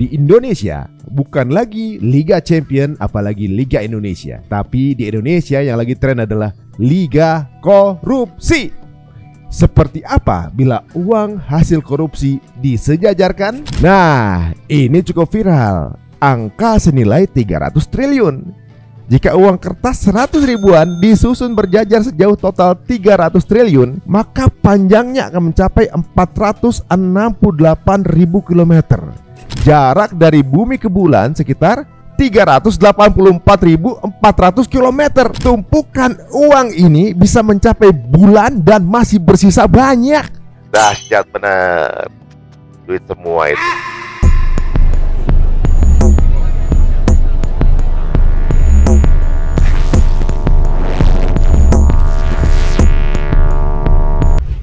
Di Indonesia bukan lagi Liga Champion apalagi Liga Indonesia, tapi di Indonesia yang lagi tren adalah Liga Korupsi. Seperti apa bila uang hasil korupsi disejajarkan? Nah, ini cukup viral. Angka senilai 300 triliun. Jika uang kertas 100 ribuan disusun berjajar sejauh total 300 triliun, maka panjangnya akan mencapai 468.000 kilometer. Jarak dari bumi ke bulan sekitar 384.400 kilometer. Tumpukan uang ini bisa mencapai bulan dan masih bersisa banyak. Dahsyat benar. Duit semua itu.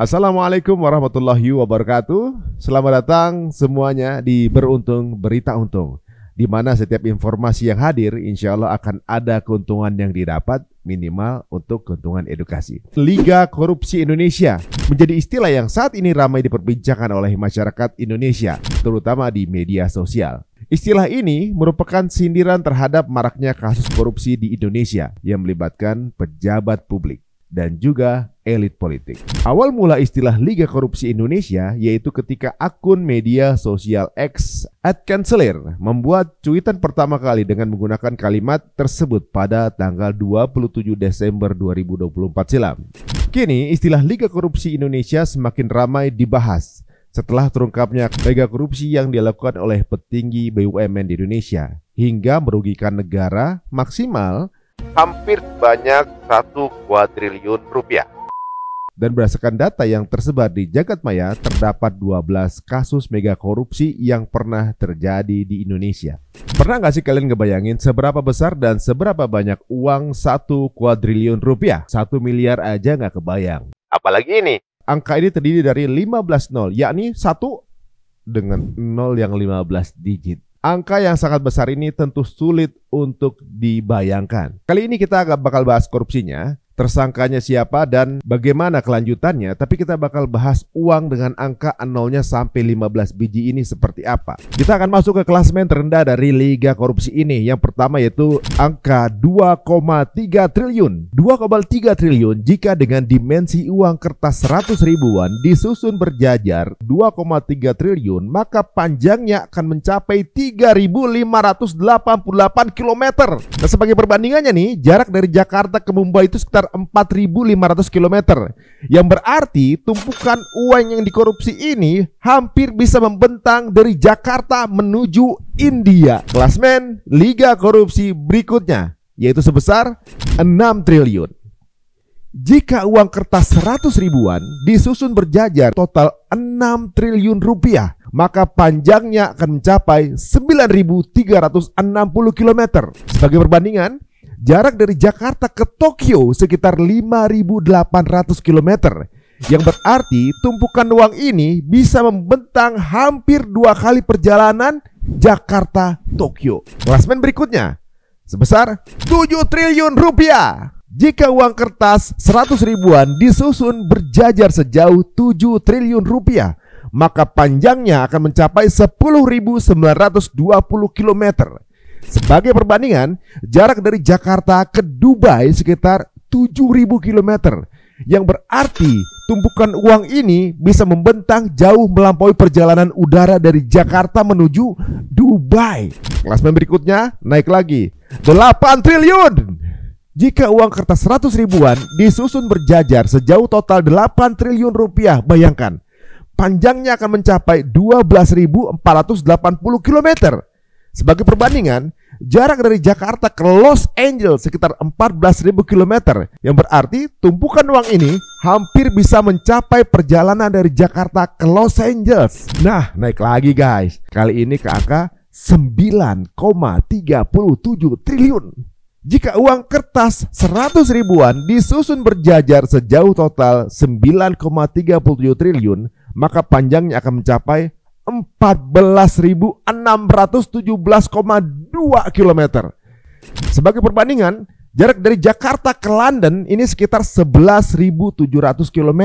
Assalamualaikum warahmatullahi wabarakatuh. Selamat datang semuanya di Beruntung Berita Untung, di mana setiap informasi yang hadir insya Allah akan ada keuntungan yang didapat, minimal untuk keuntungan edukasi. Liga Korupsi Indonesia menjadi istilah yang saat ini ramai diperbincangkan oleh masyarakat Indonesia, terutama di media sosial. Istilah ini merupakan sindiran terhadap maraknya kasus korupsi di Indonesia yang melibatkan pejabat publik dan juga elit politik. Awal mula istilah Liga Korupsi Indonesia yaitu ketika akun media sosial X @cancelir membuat cuitan pertama kali dengan menggunakan kalimat tersebut pada tanggal 27 Desember 2024 silam. Kini istilah Liga Korupsi Indonesia semakin ramai dibahas setelah terungkapnya mega korupsi yang dilakukan oleh petinggi BUMN di Indonesia hingga merugikan negara maksimal Hampir sebanyak 1 kuadriliun rupiah. Dan berdasarkan data yang tersebar di jagat maya, terdapat 12 kasus mega korupsi yang pernah terjadi di Indonesia. Pernah nggak sih kalian ngebayangin seberapa besar dan seberapa banyak uang 1 kuadriliun rupiah? 1 miliar aja nggak kebayang. Apalagi ini. Angka ini terdiri dari 15 nol, yakni 1 dengan 0 yang 15 digit. Angka yang sangat besar ini tentu sulit untuk dibayangkan. Kali ini kita agak bakal bahas korupsinya, tersangkanya siapa dan bagaimana kelanjutannya, tapi kita bakal bahas uang dengan angka nolnya sampai 15 biji ini seperti apa. Kita akan masuk ke klasemen terendah dari Liga Korupsi ini. Yang pertama yaitu angka 2,3 triliun. 2,3 triliun jika dengan dimensi uang kertas 100 ribuan disusun berjajar 2,3 triliun, maka panjangnya akan mencapai 3.588 km. Nah, sebagai perbandingannya nih, jarak dari Jakarta ke Mumbai itu sekitar 4.500 km. Yang berarti tumpukan uang yang dikorupsi ini hampir bisa membentang dari Jakarta menuju India. Klasmen Liga Korupsi berikutnya yaitu sebesar 6 triliun. Jika uang kertas 100 ribuan disusun berjajar total 6 triliun rupiah, maka panjangnya akan mencapai 9.360 km. Sebagai perbandingan, jarak dari Jakarta ke Tokyo sekitar 5.800 km. Yang berarti tumpukan uang ini bisa membentang hampir 2 kali perjalanan Jakarta-Tokyo. Klasemen berikutnya sebesar 7 triliun rupiah. Jika uang kertas 100 ribuan disusun berjajar sejauh 7 triliun rupiah, maka panjangnya akan mencapai 10.920 km. Sebagai perbandingan, jarak dari Jakarta ke Dubai sekitar 7.000 km. Yang berarti tumpukan uang ini bisa membentang jauh melampaui perjalanan udara dari Jakarta menuju Dubai. Klasemen berikutnya naik lagi 8 triliun. Jika uang kertas 100 ribuan disusun berjajar sejauh total 8 triliun rupiah, bayangkan panjangnya akan mencapai 12.480 km. Sebagai perbandingan, jarak dari Jakarta ke Los Angeles sekitar 14.000 km. Yang berarti tumpukan uang ini hampir bisa mencapai perjalanan dari Jakarta ke Los Angeles. Nah, naik lagi guys. Kali ini ke angka 9,37 triliun. Jika uang kertas 100 ribuan disusun berjajar sejauh total 9,37 triliun, maka panjangnya akan mencapai 14.617,2 km. Sebagai perbandingan, jarak dari Jakarta ke London ini sekitar 11.700 km.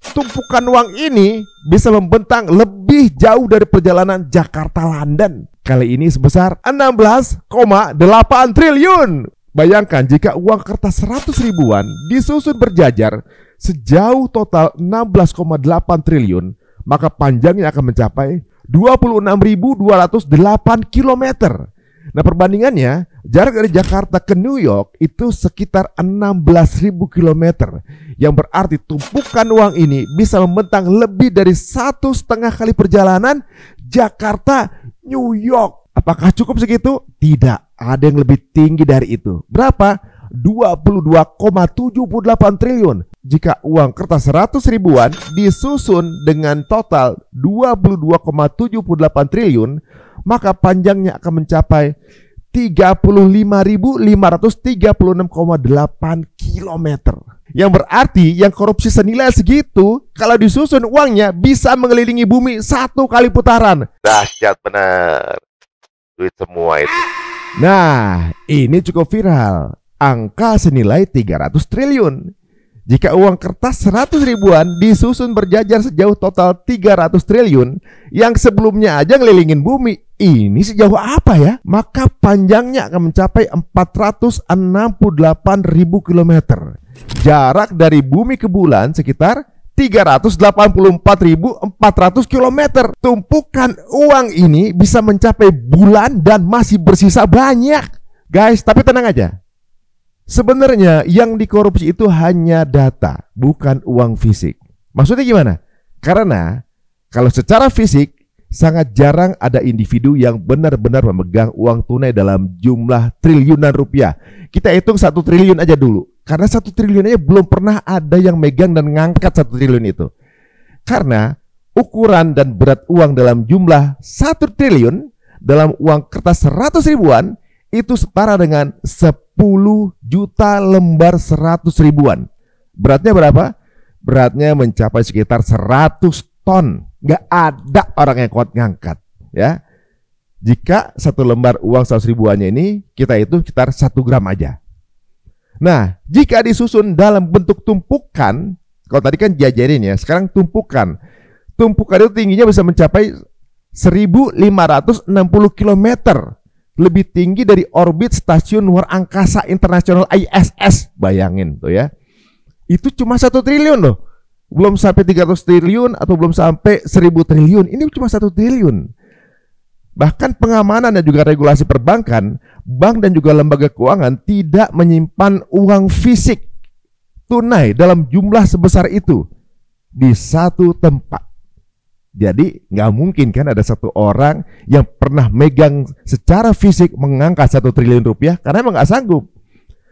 tumpukan uang ini bisa membentang lebih jauh dari perjalanan Jakarta-London. Kali ini sebesar 16,8 triliun. Bayangkan jika uang kertas 100 ribuan disusun berjajar sejauh total 16,8 triliun, maka panjangnya akan mencapai 26.208 km. Nah, perbandingannya, jarak dari Jakarta ke New York itu sekitar 16.000 km. Yang berarti tumpukan uang ini bisa membentang lebih dari 1,5 kali perjalanan Jakarta New York. Apakah cukup segitu? Tidak, ada yang lebih tinggi dari itu. Berapa? 22,78 triliun. Jika uang kertas 100 ribuan disusun dengan total 22,78 triliun, maka panjangnya akan mencapai 35.536,8 km. Yang berarti yang korupsi senilai segitu, kalau disusun uangnya bisa mengelilingi bumi 1 kali putaran. Dahsyat benar. Duit semua itu. Nah, ini cukup viral. Angka senilai 300 triliun. Jika uang kertas 100 ribuan disusun berjajar sejauh total 300 triliun, yang sebelumnya aja ngelilingin bumi, ini sejauh apa ya? Maka panjangnya akan mencapai 468.000 km. Jarak dari bumi ke bulan sekitar 384.400 km. Tumpukan uang ini bisa mencapai bulan dan masih bersisa banyak. Guys, tapi tenang aja. Sebenarnya yang dikorupsi itu hanya data, bukan uang fisik. Maksudnya gimana? Karena kalau secara fisik sangat jarang ada individu yang benar-benar memegang uang tunai dalam jumlah triliunan rupiah. Kita hitung 1 triliun aja dulu. Karena 1 triliun aja belum pernah ada yang megang dan ngangkat 1 triliun itu. Karena ukuran dan berat uang dalam jumlah 1 triliun dalam uang kertas 100 ribuan itu setara dengan 10 juta lembar 100 ribuan. Beratnya berapa? Beratnya mencapai sekitar 100 ton. Nggak ada orang yang kuat ngangkat, ya. Jika 1 lembar uang 100 ribuannya ini kita hitung sekitar 1 gram aja. Nah, jika disusun dalam bentuk tumpukan, kalau tadi kan jajarin ya, sekarang tumpukan. Tumpukan itu tingginya bisa mencapai 1.560 km. Lebih tinggi dari orbit Stasiun Luar Angkasa Internasional ISS. Bayangin tuh ya. Itu cuma 1 triliun loh. Belum sampai 300 triliun atau belum sampai 1.000 triliun. Ini cuma 1 triliun. Bahkan pengamanan dan juga regulasi perbankan, bank dan juga lembaga keuangan tidak menyimpan uang fisik tunai dalam jumlah sebesar itu di satu tempat. Jadi nggak mungkin kan ada satu orang yang pernah megang secara fisik mengangkat 1 triliun rupiah karena emang nggak sanggup.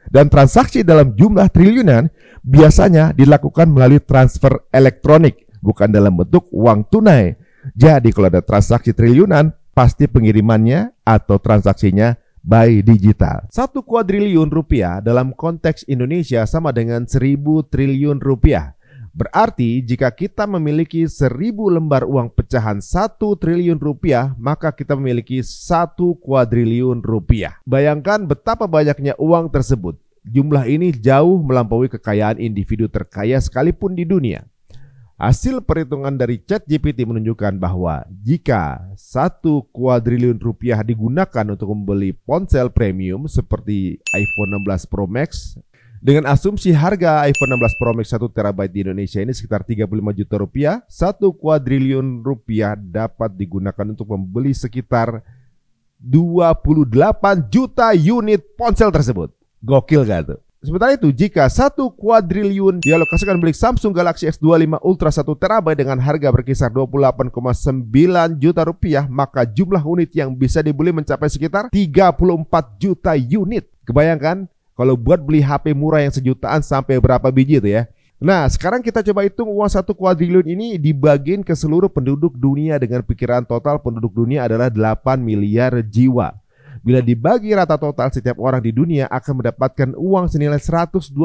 Dan transaksi dalam jumlah triliunan biasanya dilakukan melalui transfer elektronik, bukan dalam bentuk uang tunai. Jadi kalau ada transaksi triliunan, pasti pengirimannya atau transaksinya by digital. 1 kuadriliun rupiah dalam konteks Indonesia sama dengan 1.000 triliun rupiah. Berarti jika kita memiliki 1.000 lembar uang pecahan 1 triliun rupiah, maka kita memiliki 1 kuadriliun rupiah. Bayangkan betapa banyaknya uang tersebut. Jumlah ini jauh melampaui kekayaan individu terkaya sekalipun di dunia. Hasil perhitungan dari ChatGPT menunjukkan bahwa jika 1 kuadriliun rupiah digunakan untuk membeli ponsel premium seperti iPhone 16 Pro Max, dengan asumsi harga iPhone 16 Pro Max 1 TB di Indonesia ini sekitar 35 juta rupiah, 1 kuadriliun rupiah dapat digunakan untuk membeli sekitar 28 juta unit ponsel tersebut. Gokil gak tuh? Sementara itu, jika 1 kuadriliun dialokasikan beli Samsung Galaxy S25 Ultra 1 TB dengan harga berkisar 28,9 juta rupiah, maka jumlah unit yang bisa dibeli mencapai sekitar 34 juta unit. Kebayangkan? Kalau buat beli HP murah yang sejutaan sampai berapa biji itu ya. Nah, sekarang kita coba hitung uang 1 kuadriliun ini dibagiin ke seluruh penduduk dunia dengan pikiran total penduduk dunia adalah 8 miliar jiwa. Bila dibagi rata total, setiap orang di dunia akan mendapatkan uang senilai 125.000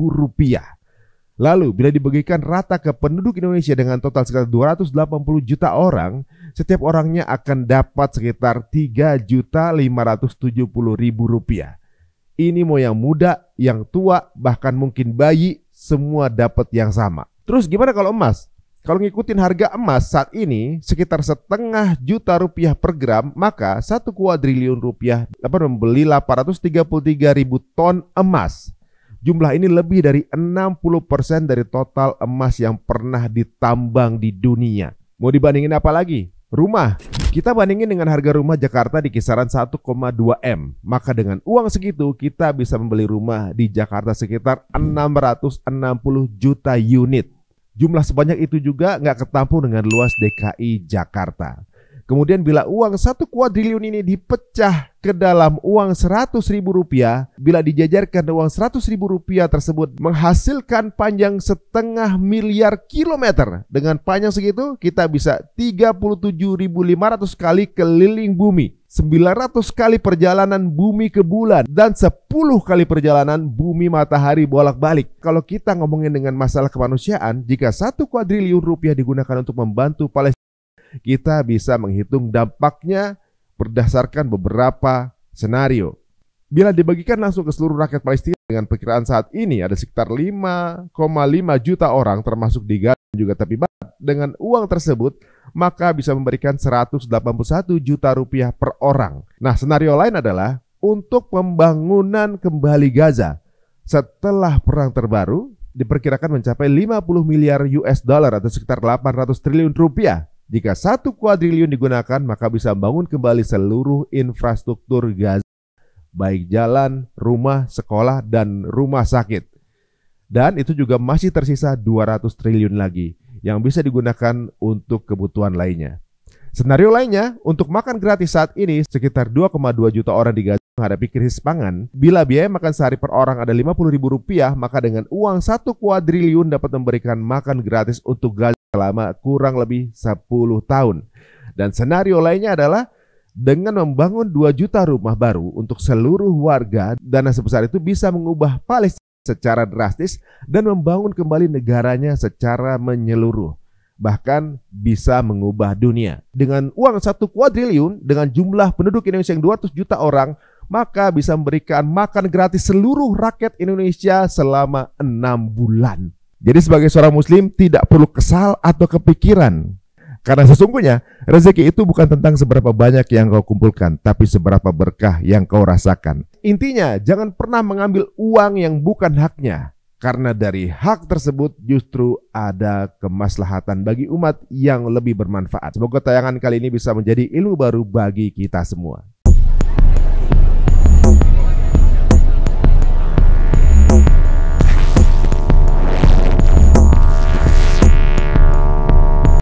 rupiah. Lalu, bila dibagikan rata ke penduduk Indonesia dengan total sekitar 280 juta orang, setiap orangnya akan dapat sekitar 3.570.000 rupiah. Ini mau yang muda, yang tua, bahkan mungkin bayi, semua dapat yang sama. Terus gimana kalau emas? Kalau ngikutin harga emas saat ini sekitar 1,5 juta rupiah per gram, maka 1 kuadriliun rupiah dapat membeli 833.000 ton emas. Jumlah ini lebih dari 60% dari total emas yang pernah ditambang di dunia. Mau dibandingin apa lagi? Rumah. Kita bandingin dengan harga rumah Jakarta di kisaran 1,2 M. Maka dengan uang segitu kita bisa membeli rumah di Jakarta sekitar 660 juta unit. Jumlah sebanyak itu juga nggak ketampung dengan luas DKI Jakarta. Kemudian bila uang 1 kuadriliun ini dipecah ke dalam uang 100.000 rupiah, bila dijajarkan uang 100.000 rupiah tersebut menghasilkan panjang 0,5 miliar kilometer. Dengan panjang segitu kita bisa 37.500 kali keliling bumi, 900 kali perjalanan bumi ke bulan, dan 10 kali perjalanan bumi matahari bolak-balik. Kalau kita ngomongin dengan masalah kemanusiaan, jika 1 kuadriliun rupiah digunakan untuk membantu Palestina, kita bisa menghitung dampaknya berdasarkan beberapa senario. Bila dibagikan langsung ke seluruh rakyat Palestina, dengan perkiraan saat ini ada sekitar 5,5 juta orang termasuk di Gaza dan juga tepi barat. Dengan uang tersebut, maka bisa memberikan 181 juta rupiah per orang. Nah, senario lain adalah untuk pembangunan kembali Gaza setelah perang terbaru diperkirakan mencapai 50 miliar US dollar atau sekitar 800 triliun rupiah. Jika 1 kuadriliun digunakan, maka bisa membangun kembali seluruh infrastruktur Gaza, baik jalan, rumah, sekolah, dan rumah sakit. Dan itu juga masih tersisa 200 triliun lagi yang bisa digunakan untuk kebutuhan lainnya. Senario lainnya, untuk makan gratis saat ini sekitar 2,2 juta orang di Gaza menghadapi krisis pangan. Bila biaya makan sehari per orang ada 50.000 rupiah, maka dengan uang 1 kuadriliun dapat memberikan makan gratis untuk Gaza selama kurang lebih 10 tahun. Dan senario lainnya adalah dengan membangun 2 juta rumah baru untuk seluruh warga, dana sebesar itu bisa mengubah Palestina secara drastis dan membangun kembali negaranya secara menyeluruh. Bahkan bisa mengubah dunia. Dengan uang 1 kuadriliun, dengan jumlah penduduk Indonesia yang 200 juta orang, maka bisa memberikan makan gratis seluruh rakyat Indonesia selama 6 bulan. Jadi sebagai seorang muslim tidak perlu kesal atau kepikiran. Karena sesungguhnya rezeki itu bukan tentang seberapa banyak yang kau kumpulkan, tapi seberapa berkah yang kau rasakan. Intinya jangan pernah mengambil uang yang bukan haknya. Karena dari hak tersebut justru ada kemaslahatan bagi umat yang lebih bermanfaat. Semoga tayangan kali ini bisa menjadi ilmu baru bagi kita semua.